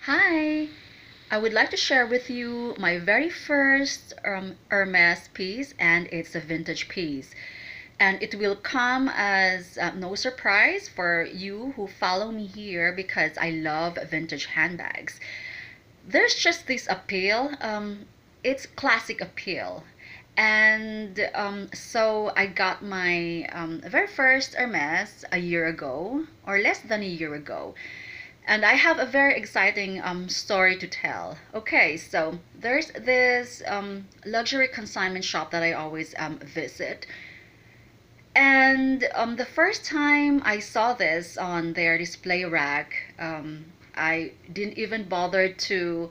Hi, I would like to share with you my very first Hermes piece, and it's a vintage piece. And it will come as no surprise for you who follow me here because I love vintage handbags. There's just this appeal, it's classic appeal. And so I got my very first Hermes a year ago, or less than a year ago. And I have a very exciting story to tell. Okay, so there's this luxury consignment shop that I always visit. And the first time I saw this on their display rack, I didn't even bother to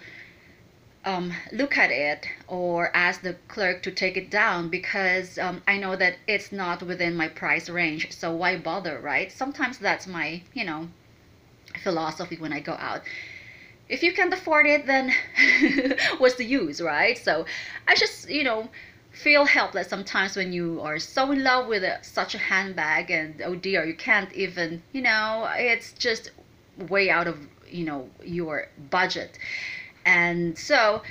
look at it or ask the clerk to take it down because I know that it's not within my price range. So why bother, right? Sometimes that's my, philosophy when I go out. If you can't afford it, then what's the use, right? So I just, feel helpless sometimes when you are so in love with such a handbag and oh dear, you can't even, it's just way out of, your budget. And so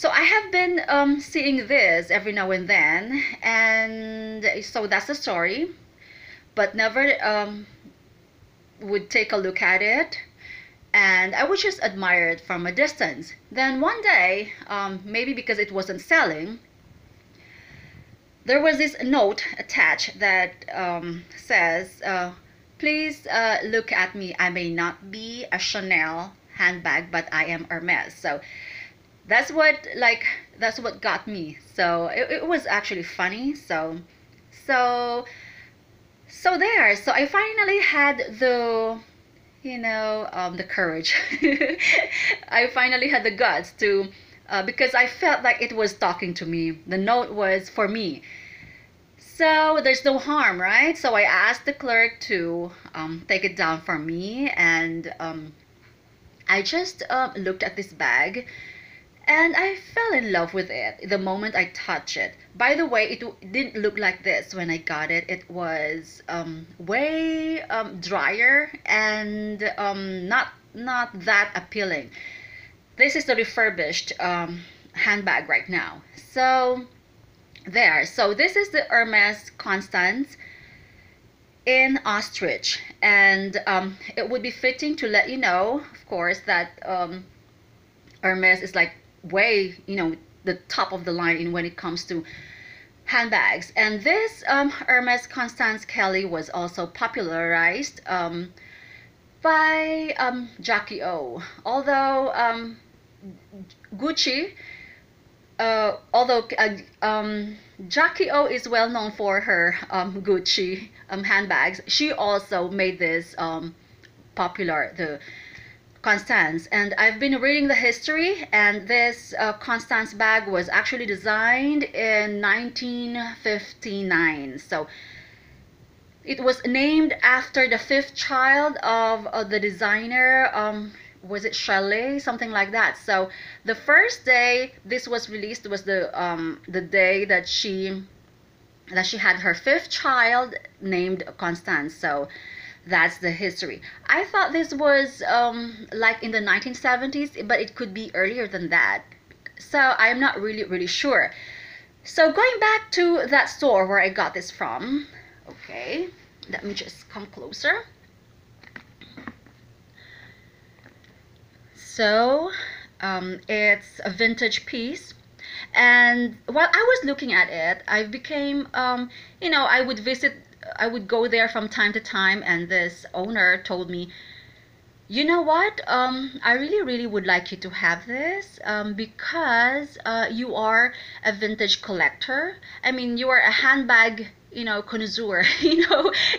I have been seeing this every now and then, and so that's the story, but never would take a look at it, and I would just admire it from a distance. Then one day, maybe because it wasn't selling, there was this note attached that says, please look at me. I may not be a Chanel handbag, but I am Hermes. So that's what got me. So it was actually funny. So so I finally had the courage. I finally had the guts to, because I felt like it was talking to me. The note was for me. So there's no harm, right? So I asked the clerk to take it down for me, and I just looked at this bag and I fell in love with it the moment I touched it. By the way, it didn't look like this when I got it. It was way drier and not that appealing. This is the refurbished handbag right now. So there. So this is the Hermes Constance in ostrich, and it would be fitting to let you know, of course, that Hermes is like way, the top of the line in when it comes to handbags. And this Hermes Constance Kelly was also popularized by Jackie O. Although Gucci, although Jackie O is well known for her Gucci handbags, she also made this popular, the Constance. And I've been reading the history, and this Constance bag was actually designed in 1959. So it was named after the fifth child of the designer. Was it Chalet, something like that? So the first day this was released was the day that she had her fifth child named Constance. So that's the history. I thought this was like in the 1970s, but it could be earlier than that. So I'm not really sure. So going back to that store where I got this from, okay, let me just come closer. So it's a vintage piece. And while I was looking at it, I became, I would go there from time to time, and this owner told me, you know what, I really would like you to have this because you are a vintage collector. I mean, you are a handbag, connoisseur.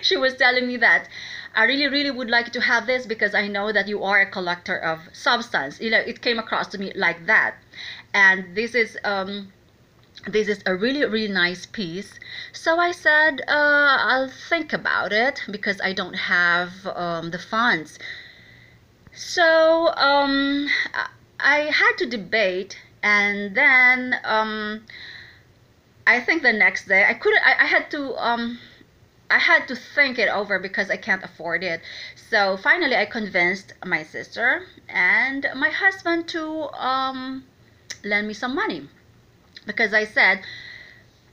She was telling me that I really would like you to have this because I know that you are a collector of substance. It came across to me like that. And this is a really nice piece. So I said, I'll think about it because I don't have the funds. So I had to debate, and then I think the next day I couldn't. I had to I had to think it over because I can't afford it. So finally I convinced my sister and my husband to lend me some money, because I said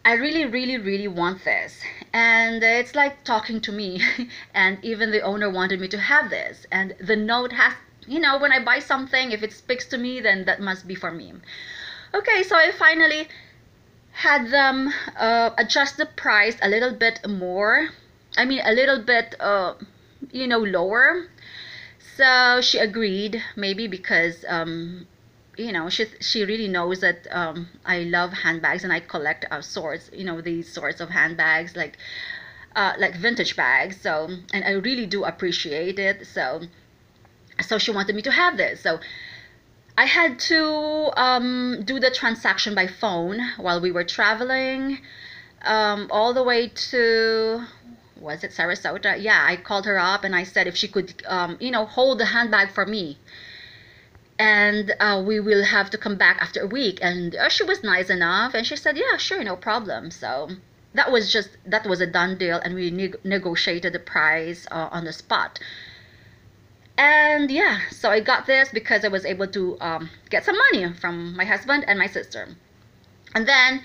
I really, really, really want this. And it's like talking to me. And even the owner wanted me to have this. And the note has, when I buy something, if it speaks to me, then that must be for me. Okay, so I finally had them adjust the price a little bit more. I mean, a little bit, lower. So she agreed, maybe because she really knows that I love handbags and I collect sorts, these sorts of handbags, like vintage bags. So, and I really do appreciate it. So she wanted me to have this. So I had to do the transaction by phone while we were traveling, all the way to, was it Sarasota? Yeah, I called her up and I said if she could, hold the handbag for me. And we will have to come back after a week. And she was nice enough, and she said, yeah, sure, no problem. So that was a done deal, and we negotiated the price on the spot. And yeah, so I got this because I was able to get some money from my husband and my sister. And then,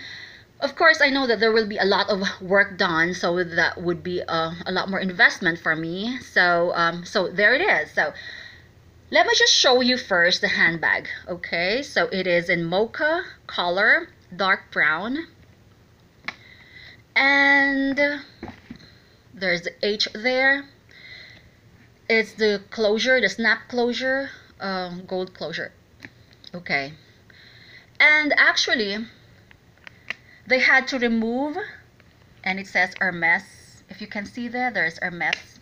of course, I know that there will be a lot of work done, so that would be a lot more investment for me. So there it is. So let me just show you first the handbag. Okay, so it is in mocha color, dark brown. And there's the H there. It's the closure, the snap closure, gold closure. Okay. And actually, they had to remove, and it says Hermes. If you can see there, there's Hermes,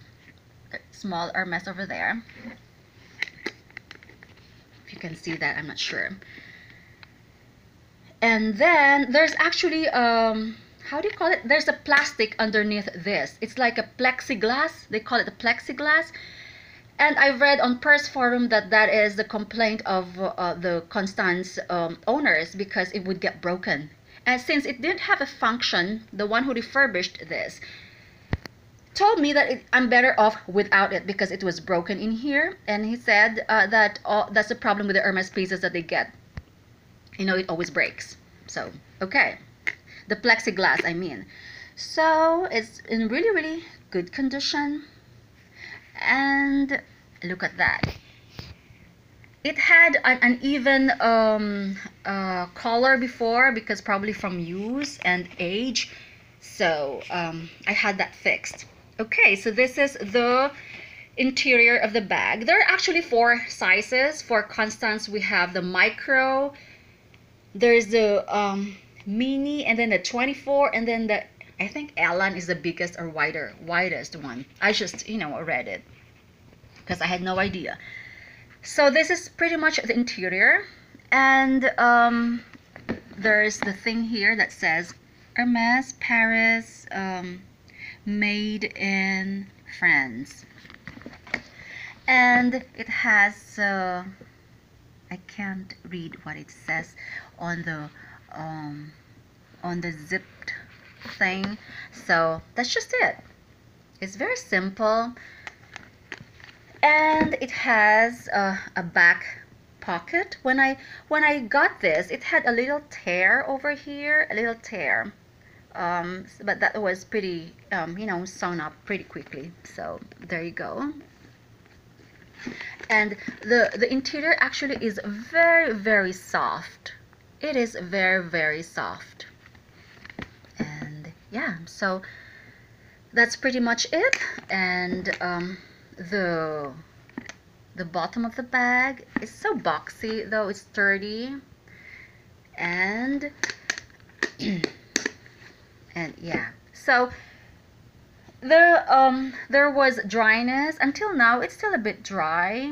small Hermes over there. If you can see that, I'm not sure. And then there's actually how do you call it? There's a plastic underneath this. It's like a plexiglass. They call it a plexiglass. And I read on Purse Forum that that is the complaint of the Constance owners, because it would get broken. And since it didn't have a function, the one who refurbished this told me that I'm better off without it because it was broken in here. And he said that that's the problem with the Hermes pieces that they get. It always breaks. So, okay. The plexiglass, I mean. So, it's in really, really good condition. And look at that. It had an uneven color before, because probably from use and age. So, I had that fixed. Okay, so this is the interior of the bag. There are actually 4 sizes. For Constance, we have the micro, there's the mini, and then the 24, and then the, I think Ellen is the biggest or widest one. I just, read it because I had no idea. So this is pretty much the interior. And there's the thing here that says Hermes Paris, made in France. And it has I can't read what it says on the zipped thing. So that's just it. It's very simple. And it has a back pocket. When I got this, it had a little tear over here, a little tear. But that was pretty, sewn up pretty quickly. So there you go. And the interior actually is very, very soft. It is very, very soft. And yeah, so that's pretty much it. And the bottom of the bag is so boxy, though it's sturdy. And and yeah, so there was dryness. Until now it's still a bit dry,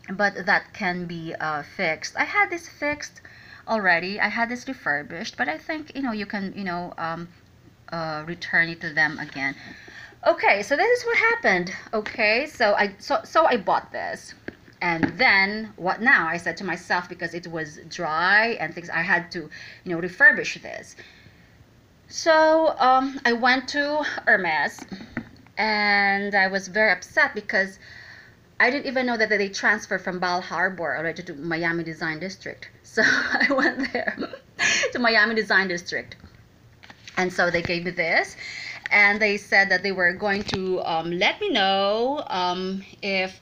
but that can be fixed. I had this fixed already. I had this refurbished, but I think you can return it to them again. Okay, so this is what happened. Okay, so I bought this. And then what now? I said to myself, because it was dry and things, I had to refurbish this. So I went to Hermes, and I was very upset because I didn't even know that they transferred from Bal Harbor already to Miami Design District. So I went there to Miami Design District. And so they gave me this, and they said that they were going to let me know if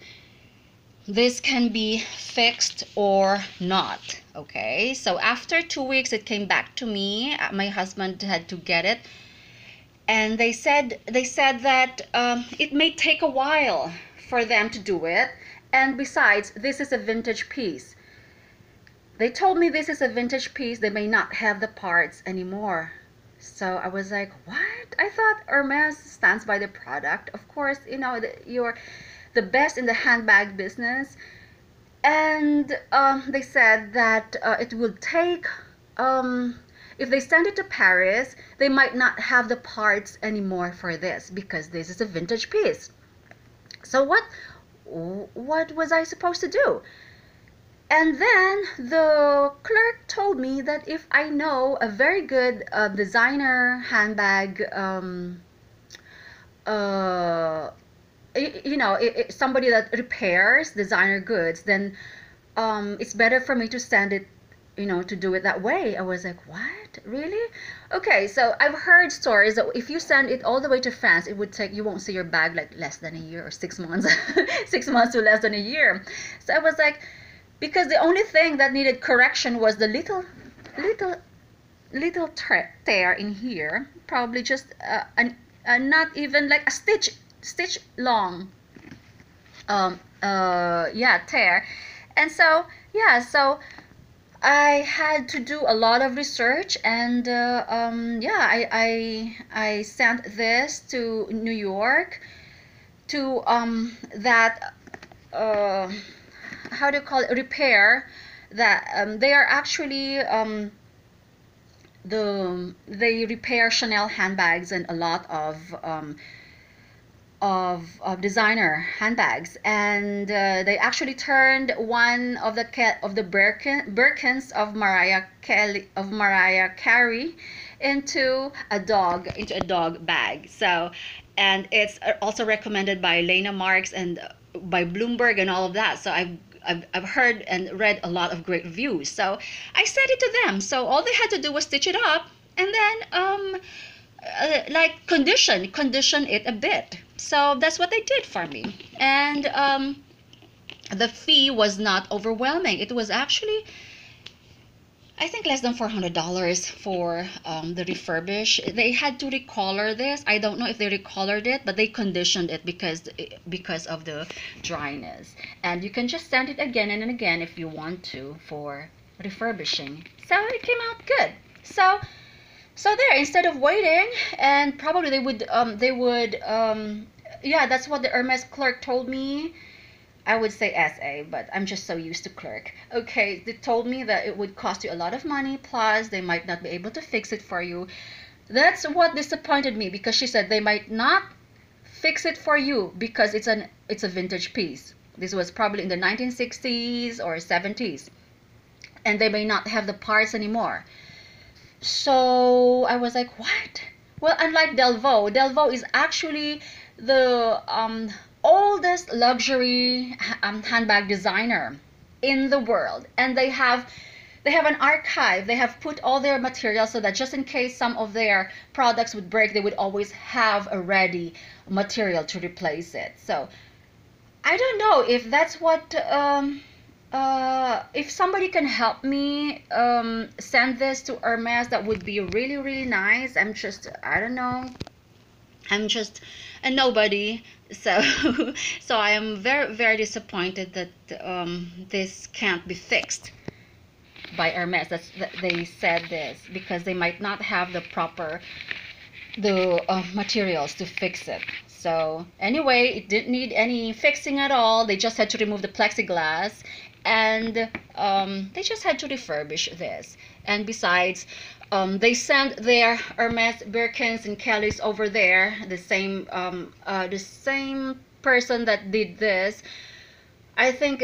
this can be fixed or not. Okay, so after 2 weeks, it came back to me. My husband had to get it, and they said that it may take a while for them to do it. And besides, this is a vintage piece. They told me this is a vintage piece. They may not have the parts anymore. So I was like, what? I thought Hermes stands by the product. Of course, you're the best in the handbag business. And they said that it will take, if they send it to Paris, they might not have the parts anymore for this because this is a vintage piece. So what was I supposed to do? And then the clerk told me that if I know a very good designer handbag, uh, somebody that repairs designer goods, then it's better for me to send it, to do it that way. I was like, what? Really? Okay, so I've heard stories that if you send it all the way to France, it would take, you won't see your bag like less than a year or 6 months, 6 months to less than a year. So I was like, because the only thing that needed correction was the little tear in here, probably just not even like a stitch long yeah, tear. And so yeah, so I had to do a lot of research, and yeah, I sent this to New York to that how do you call it, repair, that they are actually they repair Chanel handbags and a lot of designer handbags, and they actually turned one of the Birkins of Mariah Carey into a dog bag. So, and it's also recommended by Lena Marks and by Bloomberg and all of that. So I've heard and read a lot of great reviews. So I sent it to them. So all they had to do was stitch it up, and then like condition it a bit. So that's what they did for me. And the fee was not overwhelming. It was actually, I think, less than $400 for the refurbish. They had to recolor this. I don't know if they recolored it, but they conditioned it because of the dryness. And you can just send it again and again if you want to for refurbishing. So it came out good. So there, instead of waiting, and probably yeah, that's what the Hermes clerk told me. I would say SA, but I'm just so used to clerk. Okay, they told me that it would cost you a lot of money, plus they might not be able to fix it for you. That's what disappointed me, because she said they might not fix it for you because it's a vintage piece. This was probably in the 1960s or 70s, and they may not have the parts anymore. So I was like, what? Well, unlike Delvaux is actually the oldest luxury handbag designer in the world, and they have an archive. They have put all their materials so that just in case some of their products would break, they would always have a ready material to replace it. So I don't know if that's what if somebody can help me send this to Hermes, that would be really, really nice. I don't know. I'm just a nobody. So, so I am very, very disappointed that this can't be fixed by Hermes. That they said this because they might not have the materials to fix it. So anyway, it didn't need any fixing at all. They just had to remove the plexiglass, and they just had to refurbish this. And besides, they sent their Hermes Birkins and Kellys over there. The same person that did this. I think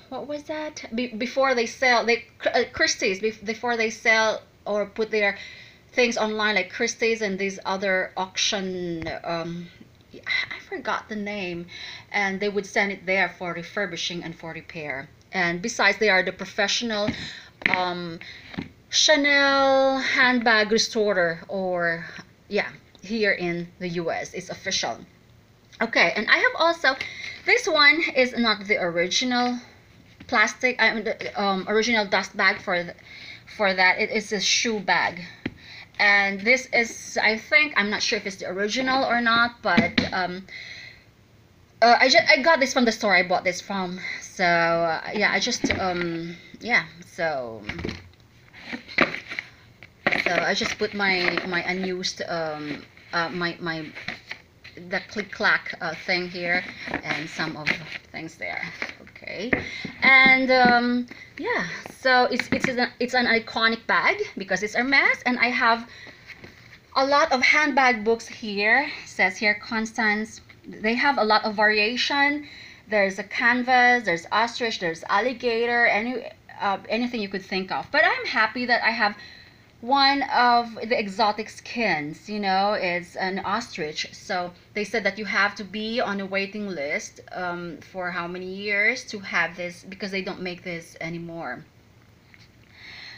what was that? Before they sell, Christie's, before they sell or put their things online like Christie's and these other auction, I forgot the name, and they would send it there for refurbishing and for repair. And besides, they are the professional um, Chanel handbag restorer, or yeah, here in the US it's official. Okay, and I have also, this one is not the original plastic, I mean the original dust bag for that. It is a shoe bag, and this is, I think, I'm not sure if it's the original or not, but I got this from the store I bought this from. So yeah, I just yeah, so I just put my unused my the click clack thing here, and some of things there. Okay, and yeah, so it's an iconic bag because it's Hermes, and I have a lot of handbag books here. It says here Constance. They have a lot of variation. There's a canvas, there's ostrich, there's alligator, anything you could think of. But I'm happy that I have one of the exotic skins. You know, it's an ostrich. So they said that you have to be on a waiting list for how many years to have this, because they don't make this anymore.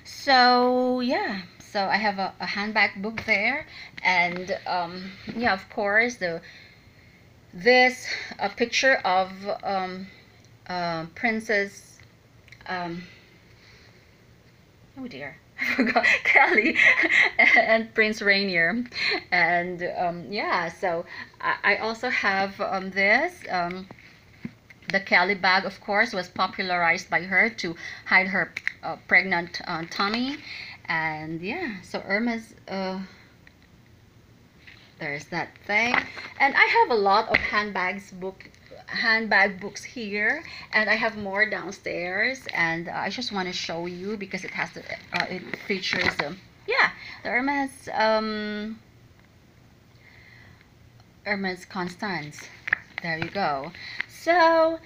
So yeah, so I have a handbag book there, and yeah, of course, this a picture of Princess um, oh dear, I forgot, Kelly and Prince Rainier. And yeah, so I also have this. The Kelly bag, of course, was popularized by her to hide her pregnant tummy. And yeah, so Hermes, there's that thing. And I have a lot of handbag books here, and I have more downstairs, and I just want to show you because it has the it features yeah, the Hermes Constance. There you go. So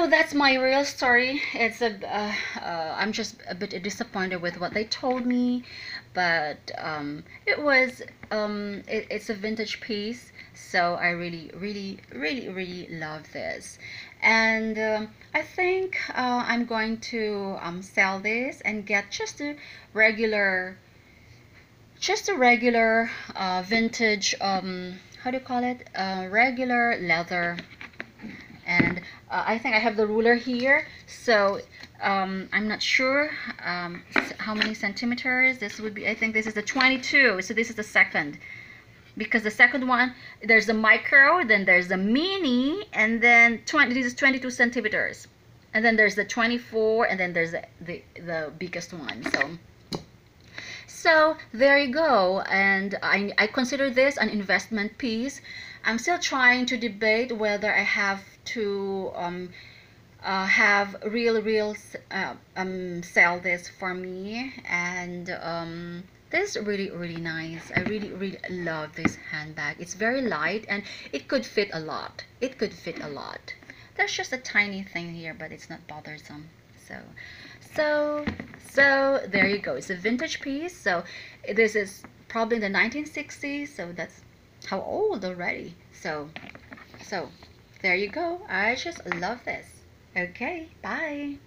that's my real story. It's I'm just a bit disappointed with what they told me, but it's a vintage piece, so I really love this. And I think I'm going to sell this and get just a regular vintage, how do you call it, regular leather. And I think I have the ruler here, so I'm not sure how many centimeters this would be. I think this is the 22, so this is the second, because the second one, there's the micro, then there's the mini, and then this is 22 centimeters, and then there's the 24, and then there's the biggest one. So there you go, and I consider this an investment piece. I'm still trying to debate whether I have to have real sell this for me. And this is really nice. I really love this handbag. It's very light, and it could fit a lot. There's just a tiny thing here, but it's not bothersome. So there you go. It's a vintage piece. So this is probably in the 1960s. So that's how old already. So there you go. I just love this. Okay, bye.